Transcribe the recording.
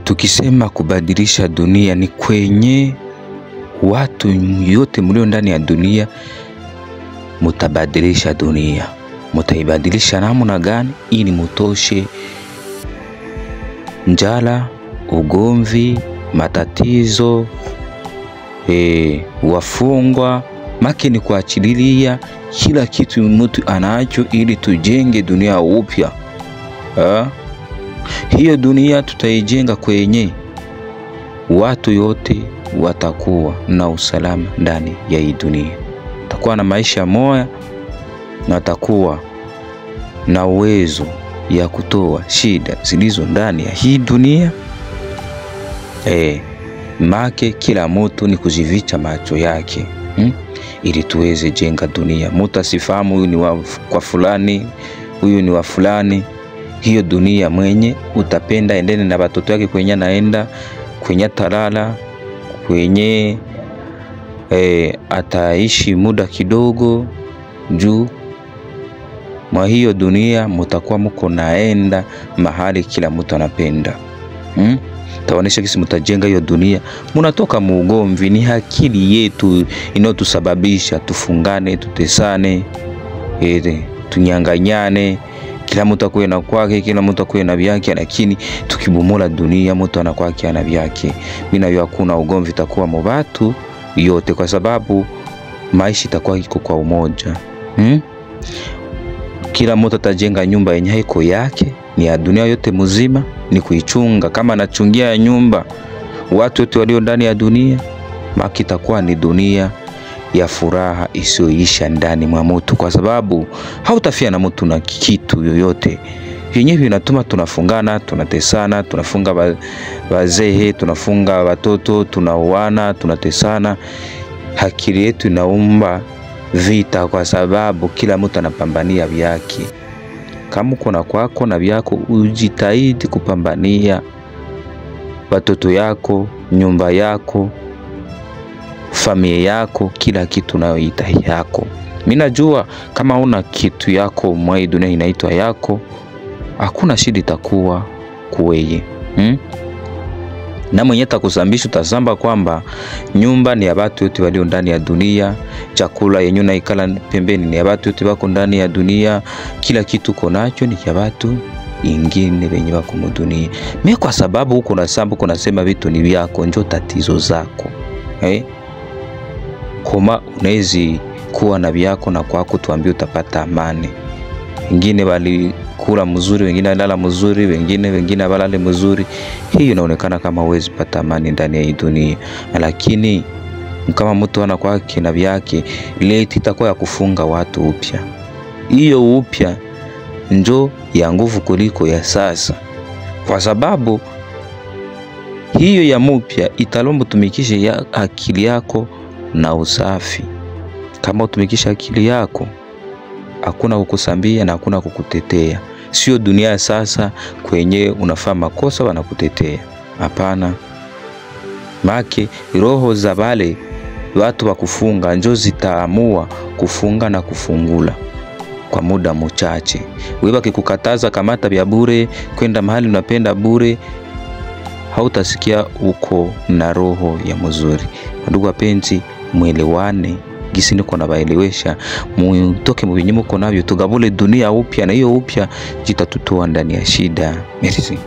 Tukisema kubadilisha dunia ni kwenye watu yote mlio ndani ya dunia mutabadilisha dunia. Mutaibadilisha namna gani? Ili mutoshe njala, ugomvi, matatizo, wafungwa, makini kuachililia kila kitu mtu anacho ili tujenge dunia upya. Hiyo dunia tutaijenga kwenye watu yote watakuwa na usalama ndani ya hii dunia. Watakuwa na maisha moya na watakuwa na uwezo ya kutoa shida zilizo ndani ya hii dunia. Make kila mtu ni kujivicha macho yake ili tuweze jenga dunia. Mtu asifahamu huyu ni wa kwa fulani, huyu ni wa fulani. Hiyo dunia mwenye utapenda endene na watoto wake kwenye naenda, kwenye talala, kwenye ataishi muda kidogo juu mwa hiyo dunia. Mutakuwa mko naenda mahali kila mtu anapenda. Taonesha kisi mutajenga hiyo dunia. Munatoka muugomvi, ni akili yetu inotusababisha tufungane, tutesane, tunyanganyane. Kila mtu akue na kwake, kila mtu akue na vyake, lakini tukibomola dunia mtu anakwake ana vyake. Bila hiyo hakuna ugomvi takuwa mu watu yote, kwa sababu maisha itakuwa iko kwa umoja. Kila mtu atajenga nyumba yenye haiko yake, ni ya dunia yote mzima, ni kuichunga. Kama anachungia nyumba watu wote walio ndani ya dunia, maki itakuwa ni dunia ya furaha isiyoisha ndani mwa mtu, kwa sababu hautafia na mtu na kitu yoyote. Yenyewe vinatuma tunafungana, tunatesana, tunafunga wazee, tunafunga watoto, tunauana, tunatesana. Akili yetu inaumba vita, kwa sababu kila mtu anapambania vyake. Kama uko na kwako na vyako, ujitahidi kupambania watoto yako, nyumba yako, familia yako, kila kitu unayoita yako. Mimi najua kama una kitu yako mwa dunia inaitwa yako, hakuna shida itakuwa kuweye. Na mwenye atakusambisha utazamba kwamba nyumba ni ya watu wote walio ndani ya dunia, chakula yenyewe naikala pembeni ni ya watu wote wako ndani ya dunia, kila kitu konacho ni ya watu ingine wenye wako mu dunia. Mimi kwa sababu huko na sambu kuna sema vitu ni vyako, njoo tatizo zako. Koma unawezi kuwa na vyako na kwako, tuambie utapata amani. Wengine bali kula mzuri, wengine lala mzuri, wengine balale mzuri. Hiyo inaonekana kama huwezi pata amani ndani ya hii dunia. Lakini kama mtu ana kwake na vyake, leti itakuwa ya kufunga watu upya. Hiyo upya njoo ya nguvu kuliko ya sasa, kwa sababu hiyo ya mpya italomba tumikishe ya akili yako na usafi. Kama utumikisha akili yako, hakuna kukusambia na hakuna kukutetea. Sio dunia sasa kwenye unafanya makosa wanakutetea. Hapana. Make roho za wale watu wa kufunga njoo zitaamua kufunga na kufungula kwa muda mchache. Wewe ukikukataza kamata vya bure, kwenda mahali unapenda bure, hautasikia uko na roho ya mzuri. Ndugu wapenzi, muelewane gisi niko na baelewesha, mutoke mu binyumo konavyo, tugabule dunia upya, na hiyo upya jitatutoa ndani ya shida. Merci.